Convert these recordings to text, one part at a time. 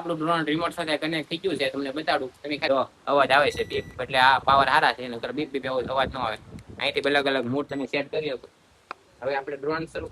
આપણું drone remote સાથે connect થઈ ગયું છે, તમને બતાડું. તમે અવાજ આવે છે બીપ, એટલે આ પાવર સારા છે, નકર બીપ બીપ અવાજ ન આવે. અહીંથી અલગ અલગ મૂડ તમે સેટ કરી શકો. હવે આપણે ડ્રોન શરૂ.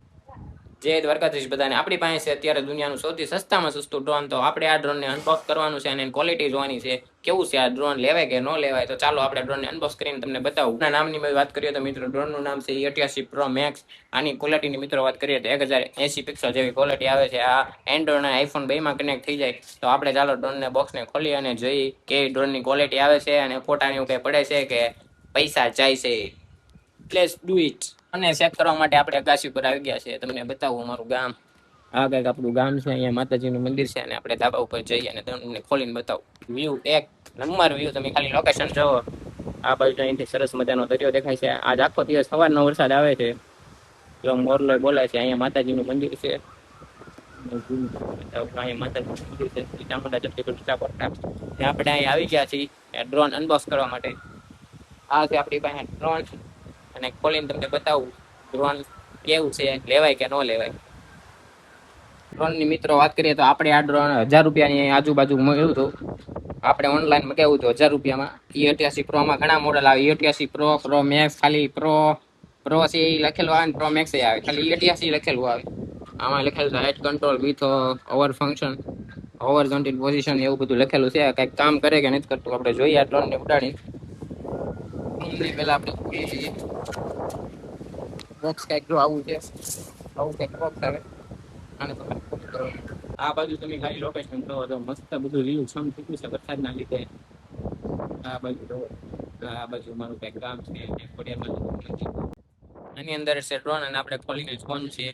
જય દ્વારકાધીશ બધાને. આપણી પાસે છે અત્યારે દુનિયાનું સૌથી સસ્તામાં સસ્તું ડ્રોન. તો આપણે આ ડ્રોનને અનબોક્સ કરવાનું છે અને એની ક્વોલિટી જોવાની છે, કેવું છે આ ડ્રોન, લેવાય કે ન લેવાય. તો ચાલો આપણે ડ્રોનને અનબોક્સ કરીને તમને બતાવું. નામની વાત કરીએ તો મિત્રો ડ્રોનનું નામ છે E88 Pro Max. આની ક્વોલિટીની મિત્રો વાત કરીએ તો 1080 પિક્સલ જેવી ક્વોલિટી આવે છે. આ એન્ડ્રોઇડ અને આઈફોન બેમાં કનેક્ટ થઈ જાય. તો આપણે ચાલો ડ્રોનને બોક્સને ખોલી અને જોઈ કે ડ્રોનની ક્વોલિટી આવે છે અને ફોટાની એવું કંઈ પડે છે કે પૈસા જાય છે. Place do it. અને ચેક કરવા માટે આપણે અગાસી પર આવી ગયા છે. તમને બતાવું અમારું ગામ. આ કંઈક આપણું ગામ છે. અહીંયા માતાજીનું મંદિર છે અને આપણે ધાબા ઉપર જઈએ અને તમને ખોલીને બતાવું. વ્યૂ એક નંબર વ્યૂ. તમે ખાલી લોકેશન જોવો. આ બાજુ અહીંથી સરસ મજાનો દરિયો દેખાય છે. આજ આખો દિવસ સવારનો વરસાદ આવે છે. જો મોરલો બોલાય છે. અહીંયા માતાજીનું મંદિર છે. અહીંયા માતાજીનું મંદિર છે. ચામુંડા આપણે અહીં આવી ગયા છીએ ડ્રોન અનબોક્સ કરવા માટે. આ છે આપણી પાસે ડ્રોન અને ખોલીને તમને બતાવું ડ્રોન કેવું છે, લેવાય કે ન લેવાય. ડ્રોનની મિત્રો વાત કરીએ તો આપણે આ ડ્રોન 1000 રૂપિયાની આજુબાજુ મળ્યું હતું. આપણે ઓનલાઈન મગાવ્યું હતું 1000 રૂપિયામાં. E88 પ્રોમાં ઘણા મોડલ આવે. E88 પ્રો, પ્રો મેક્સ, ખાલી પ્રો છે એ લખેલું આવે ને પ્રો મેક્સ એ આવે. ખાલી E88 લખેલું આવે. આમાં લખેલું છે height control with over function, over કન્ટિન પોઝિશન, એવું બધું લખેલું છે. કંઈક કામ કરે કે નથી કરતું આપણે જોઈએ. આ ડ્રોનને ઉડાડી પહેલા આપણે બોક્સ કંઈક જો આવું છે. આવું કંઈક બોક્સ આવે. અને આ બાજુ તમે ખાલી લોકેશન જોવો તો મસ્ત બધું લીલું છમ થઈ ગયું છે વરસાદના લીધે. આ બાજુ જોવો. આ બાજુ મારું કંઈક ગામ છે. આની અંદર છે ડ્રોન અને આપણે ખોલીને જોવાનું છે,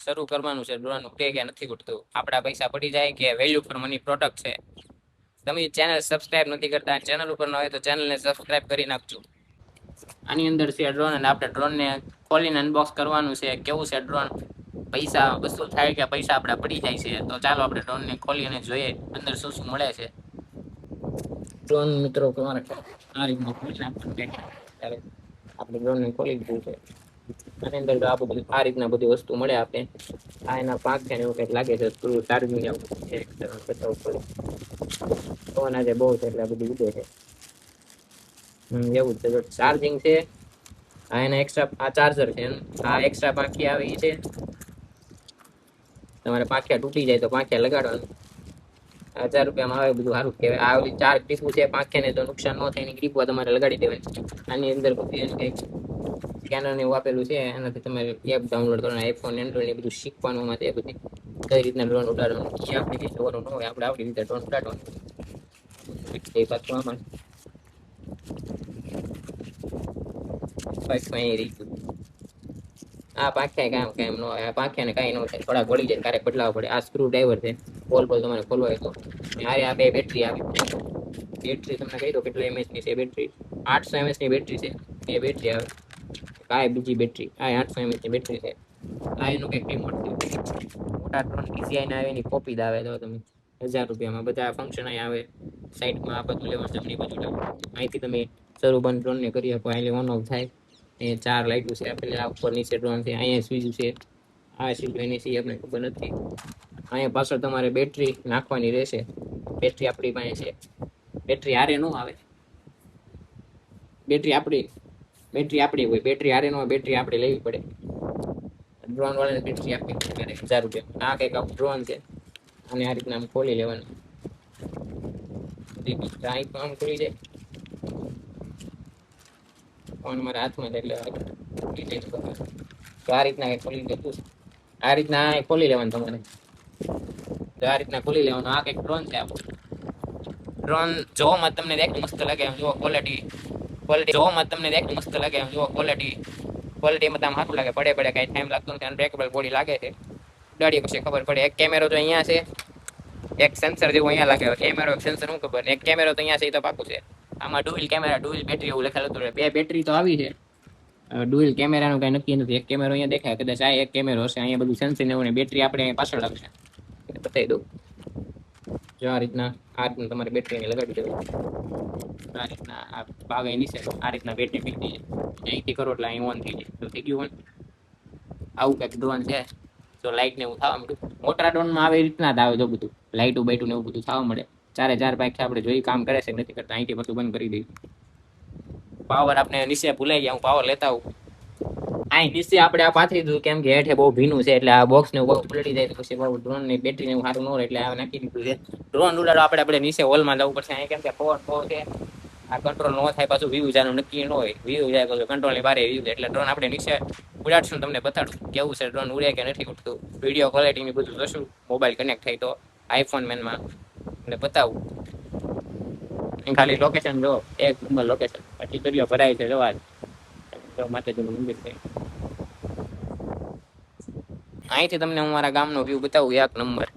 શરૂ કરવાનું છે. ડ્રોન ઉડે કે નથી ઉડતું, આપણા પૈસા પડી જાય કે વેલ્યુ ફોર મની પ્રોડક્ટ છે. તમે ચેનલ સબસ્ક્રાઇબ નથી કરતા, ચેનલ ઉપર ન હોય તો ચેનલને સબસ્ક્રાઇબ કરી નાખજો. આની અંદર છે ડ્રોન અને આપણે ડ્રોનને ખોલીને અનબોક્સ કરવાનું છે. કેવું છે ડ્રોન, પૈસા વસૂલ થાય કે પૈસા આપણા પડી જાય છે. તો ચાલો આપણે ડ્રોનને ખોલી અને જોઈએ અંદર શું શું મળે છે. ડ્રોન મિત્રો તમારે આ રીતના ખોલી નાખવાનું. આપણે ડ્રોનને ખોલી દીધું છે. આની અંદર તો આપણું બધું આ રીતના બધી વસ્તુ મળે આપણે. આ એના પાંખ છે ને એવું કંઈક લાગે છે. સ્ક્રૂ ચાર્જિંગ આવું છે. પવન આજે બહુ છે એટલે આ બધું ઉડે છે. એવું છે. ચાર્જિંગ છે. આ એના એક્સ્ટ્રા આ ચાર્જર છે. આ એક્સ્ટ્રા પાંખી આવી છે. તમારે પાંખિયા તૂટી જાય તો પાંખિયા લગાડવાનું. 1000 રૂપિયામાં આવે બધું સારું કહેવાય. આ ઓલી 4 ટીપું છે પાંખિયાને તો નુકસાન ન થાય એની ટીપું તમારે લગાડી દેવાય. આની અંદર બધી કંઈક સ્કેનર ને એવું આપેલું છે. એનાથી તમારે એપ ડાઉનલોડ કરવાનું, આઈફોન એન્ડ્રોઈડ ને બધું શીખવાનું. માટે એ બધી કઈ રીતના ડ્રોન ઉડાડવાનું એ આપણે શીખવાનું ન હોય. આપણે આપણી રીતે ડ્રોન ઉડાડવાનું. એ પાછું આમાં આ પાંખ્યા કામ ન હોય. આ પાંખ્યાને કઈ ન થાય, થોડા ગળી જાય, ક્યારેક બદલાવવા પડે. આ સ્ક્રૂ ડ્રાઈવર છે. પોલ તમારે ખોલવો હોય તો. આ બે બેટરી આવી. બેટરી તમને કહી દો કેટલા એમએચની છે બેટરી. 800 એમએચની બેટરી છે. એ બેટરી આવે. આ બીજી બેટરી, આ 800 એમએચની બેટરી છે. આ એનું કંઈક રિમોટ છે. મોટા ડ્રોન DJI ના આવે એની કોપી જ આવે. તો તમે 1000 રૂપિયામાં બધા ફંક્શન અહીં આવે. સાઈડમાં આ બધું લેવાનું, જમણી બાજુ લેવાનું. અહીંથી તમે શરૂ બંધ ડ્રોનને કરી શકો. અહીં ઓન ઓફ થાય. એ 4 લાઈટો છે. પેલા ઉપર નીચે ડ્રોન છે. અહીંયા સ્વિચ છે. આ સ્વિચ એની સી આપણે ખબર નથી. અહીંયા પાછળ તમારે બેટરી નાખવાની રહેશે. બેટરી આપણી પાસે છે. બેટરી હારે ન આવે. બેટરી આપણી હોય. બેટરી હારે ન હોય. બેટરી આપણે લેવી પડે. ડ્રોન વાળાને બેટરી આપી 1000 રૂપિયા. આ કંઈક આપણું ડ્રોન છે. અને આ રીતના આમ ખોલી લેવાનું. આમ ખોલી જાય ફોન મારા હાથમાં એટલે તો આ રીતના ખોલી દેતું. આ રીતના ખોલી લેવાનું તમારે. તો આ રીતના ખોલી લેવાનું. આ કંઈક ડ્રોન છે આપણું. ડ્રોન જોવામાં તમને દેખ મસ્ત લાગે એમ જુઓ. ક્વોલિટી જોવામાં તમને દેખ મસ્ત લાગે એમ જુઓ. ક્વોલિટીમાં તમને સારું લાગે. પડે કાંઈ ટાઈમ લાગતો નથી. અનબ્રેકેબલ બોડી લાગે છે. ઉડાડીએ પછી ખબર પડે. એક કેમેરો તો અહીંયા છે, એક સેન્સર જેવું અહીંયા લાગે. કેમેરો સેન્સર શું ખબર. એક કેમેરો તો અહીંયા છે એ તો પાકું છે. આમાં ડુઅલ કેમેરા, ડુઅલ બેટરી એવું લખેલું હતું. 2 બેટરી તો આવી છે. ડુઅલ કેમેરાનું કાંઈ નક્કી નથી. એક કેમેરો અહીંયા દેખાય, કદાચ આ એક કેમેરો હશે. અહીંયા બધું સેન્સર ને એવું ને બેટરી આપણે પાછળ આવશે. બતાવી દઉં. જો આ રીતના તમારે બેટરીને લગાડી દેવું. આ રીતના આ ભાગ અહીં નીચે આ રીતના બેટરી પીકી જાય. અહીંથી કરો એટલે અહીં ઓન થઈ જાય. તો થઈ ગયું ઓન. આવું કંઈક ડ્રોન છે. તો લાઇટ ને એવું થવા માંડ્યું. મોટા ડ્રોનમાં આવી રીતના જ આવે. જો બધું લાઇટું બાઇટું ને એવું બધું થવા મળે. ચારે ચાર પાઇક આપણે જોઈ કામ કરે છે નથી કરતા, અહીંથી બધું બંધ કરી દઈ. પાવર આપણે નીચે ભૂલાઈ ગયા, હું પાવર લેતા આવું. અહીં નીચે આપણે આ પાથરી દીધું કેમ કે હેઠે બહુ ભીનું છે, એટલે આ બોક્સ ને બોક્સ પલટી જાય તો પછી બહુ ડ્રોન ની બેટરી ને સારું ન રહે, એટલે આ નાખી દીધું છે. ડ્રોન ઉડાડો આપણે નીચે હોલમાં જવું પડશે. અહીં કેમ કે પવન બહુ છે, આ કંટ્રોલ ન થાય, પાછું વ્યૂ જવાનું નક્કી ન હોય, વ્યૂ જાય પાછું કંટ્રોલ ની બારે વ્યૂ, એટલે ડ્રોન આપણે નીચે ઉડાડશું, તમને બતાડું કેવું છે ડ્રોન ઉડે કે નથી ઉડતું. વિડીયો ક્વોલિટી ની બધું જોશું, મોબાઈલ કનેક્ટ થાય તો આઈફોન મેનમાં એટલે બતાવું. ખાલી લોકેશન જો, એક નંબર લોકેશન, પછી દરિયો ભરાય છે જોવા માતાજીનું મંદિર છે. અહીંથી તમને હું મારા ગામનો વ્યૂ બતાવું, એક નંબર.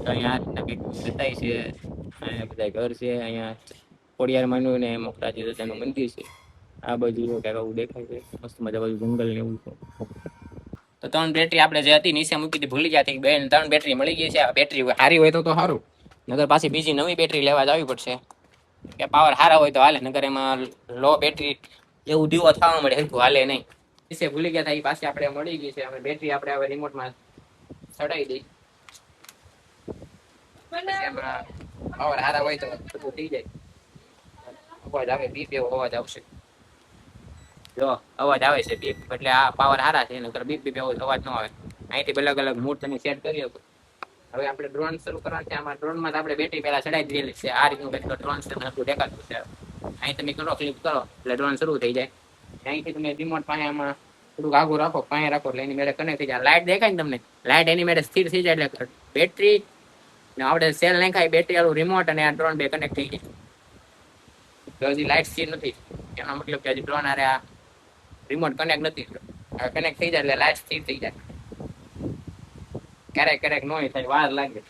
અહીંયા બતાય છે, અહીંયા બધા ઘર છે, અહીંયા ખોડિયાર માનું ને મોકળાજી દાદાનું મંદિર છે. આ બાજુ કઈક આવું દેખાય છે, મસ્ત મજા, બાજુ જંગલ ને એવું છે. તો 3 બેટરી આપણે જે હતી નીચે મૂકી હતી, ભૂલી ગયા બે 3 બેટરી મળી ગઈ છે. આ બેટરી સારી હોય તો સારું, નગર પાછી બીજી નવી બેટરી લેવા જવી પડશે. કે પાવર સારા હોય તો હાલે, નગર એમાં લો બેટરી એવું દીવો થવા મળે, હરખું હાલે નહીં. નીચે ભૂલી ગયા હતા, એ પાછી આપણે મળી ગઈ છે. હવે બેટરી આપણે હવે રિમોટમાં ચડાવી દઈ, પાવર સારા હોય તો બધું થઈ જાય. અવાજ આવે, બીપ એવો અવાજ આવશે. જો અવાજ આવે છે બીપ, એટલે આ પાવર સારા છે, નકર બીપ બીપ એવો અવાજ ન આવે. અહીંથી અલગ અલગ મૂડ તમે સેટ કરી શકો. હવે આપણે ડ્રોન શરૂ કરવાનું છે. આમાં ડ્રોનમાં આપણે બેટરી પહેલા ચડાવી દીધેલી છે. આ રીતનું કંઈક ડ્રોન દેખાતું છે. અહીં તમે કરો, ક્લિક કરો એટલે ડ્રોન શરૂ થઈ જાય. અહીંથી તમે રિમોટ પાસે આમાં થોડુંક આગું રાખો, પાસે રાખો એટલે એની મેળે કનેક્ટ થઈ જાય. લાઇટ દેખાય ને તમને, લાઇટ એની મેળે સ્થિર થઈ જાય એટલે બેટરી ને આપણે સેલ નાખાય, બેટરી વાળું રિમોટ અને આ ડ્રોન બે કનેક્ટ થઈ જાય. તો હજી લાઇટ સ્થિર નથી, એનો મતલબ કે હજી ડ્રોન આરે આ રિમોટ કનેક્ટ નથી. કનેક્ટ થઈ જાય એટલે લાઇટ સ્થિર થઈ જાય. ક્યારેક ક્યારેક નો થાય, વાર લાગે.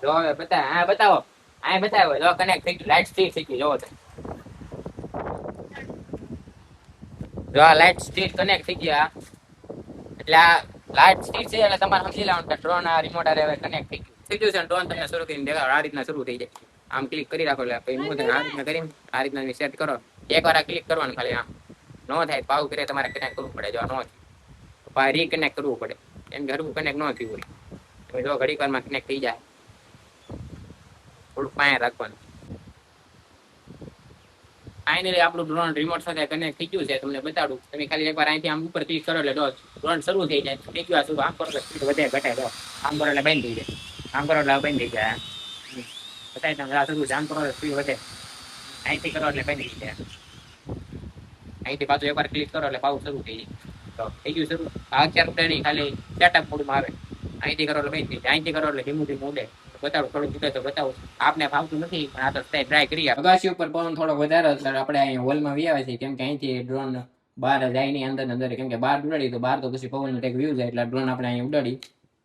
જો હવે બતાવો, આ બતાવો, જો કનેક્ટ થઈ ગયું, લાઇટ સ્થિર થઈ ગઈ. જોવો જો આ લાઇટ સ્થિર કનેક્ટ થઈ ગયા, એટલે આ લાઇટ સ્થિર છે એટલે તમારે સમજી લેવાનું કે ડ્રોન આ રિમોટ આરે હવે કનેક્ટ થઈ ગયું છે. ડ્રોન તમને શરૂ કરીને દેખાડો, આ રીતના શરૂ થઈ જાય. આમ ક્લિક કરી રાખો એટલે પછી નો થાય. આ રીતના કરી આ રીતના સેટ કરો, એકવાર આ ક્લિક કરવાનું ખાલી. આમ નો થાય, પાવ કરે તમારે કનેક્ટ કરવું પડે. જો નો થાય રીકનેક્ટ કરવું પડે, એમ કે હરવું કનેક્ટ ન થયું હોય. તમે જો ઘડીક વારમાં કનેક્ટ થઈ જાય. થોડુંક પાયા રાખવાનું. ફાઇનલી આપણું ડ્રોન રિમોટ સાથે કનેક્ટ થઈ ગયું છે, તમને બતાડું. તમે ખાલી એકવાર અહીંથી આમ ઉપર ક્લિક કરો એટલે ડ્રોન શરૂ થઈ જાય. થઈ ગયું શું, આમ કરો એટલે સ્પીડ વધે ઘટે. દો આમ કરો એટલે બંધ થઈ જાય, આમ કરો એટલે બંધ થઈ જાય. બતાવી તમે શરૂ, આમ કરો એટલે સ્પીડ વધે, અહીંથી કરો એટલે બંધ થઈ જાય. અહીંથી પાછું એકવાર ક્લિક કરો એટલે પાવું શરૂ થઈ જાય. તો થઈ ગયું શરૂ. આ અત્યારે નહીં, ખાલી સેટઅપ મોડમાં આવે. અહીંથી કરો એટલે બંધ થઈ જાય, અહીંથી કરો એટલે ધીમું ધીમું ઉડે. બતાવું થોડું જુદે તો બતાવું. આપને ફાવતું નથી પણ આ તો ટ્રાય કરીએ. અગાસી ઉપર પવન થોડો વધારે એટલે આપણે અહીં હોલમાં વી આવે છે, કેમ કે અહીંથી ડ્રોન બહાર જાય નહીં, અંદર કેમ કે બહાર ઉડાડી તો બહાર તો પછી પવન ટેક વ્યૂ જાય, એટલે ડ્રોન આપણે અહીં ઉડાડી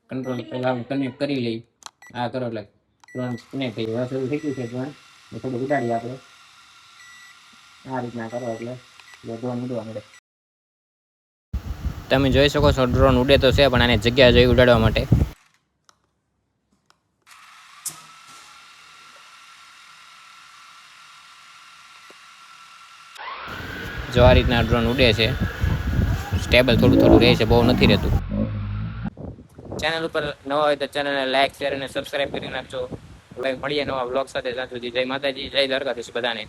કંટ્રોલ કનેક્ટ કરી લઈ. આ કરો એટલે ડ્રોન કનેક્ટ થઈ જાય. શરૂ થઈ ગયું છે ડ્રોન, થોડું ઉડાડીએ આપણે. આ રીતના કરો એટલે ડ્રોન ઉડવા મળે. તમે જોઈ શકો છો ડ્રોન ઉડે તો છે, પણ આને જગ્યા જોઈ ઉડાડવા માટે. જો આ રીતના ડ્રોન ઉડે છે, સ્ટેબલ થોડું થોડું રહે છે, બહુ નથી રહેતું. ચેનલ ઉપર નવા હોય તો ચેનલને લાઈક, શેર અને સબસ્ક્રાઈબ કરી નાખજો. હવે મળીએ નવા વ્લોગ સાથે. ત્યાં સુધી જય માતાજી, જય દ્વારકાધીશ બધાને.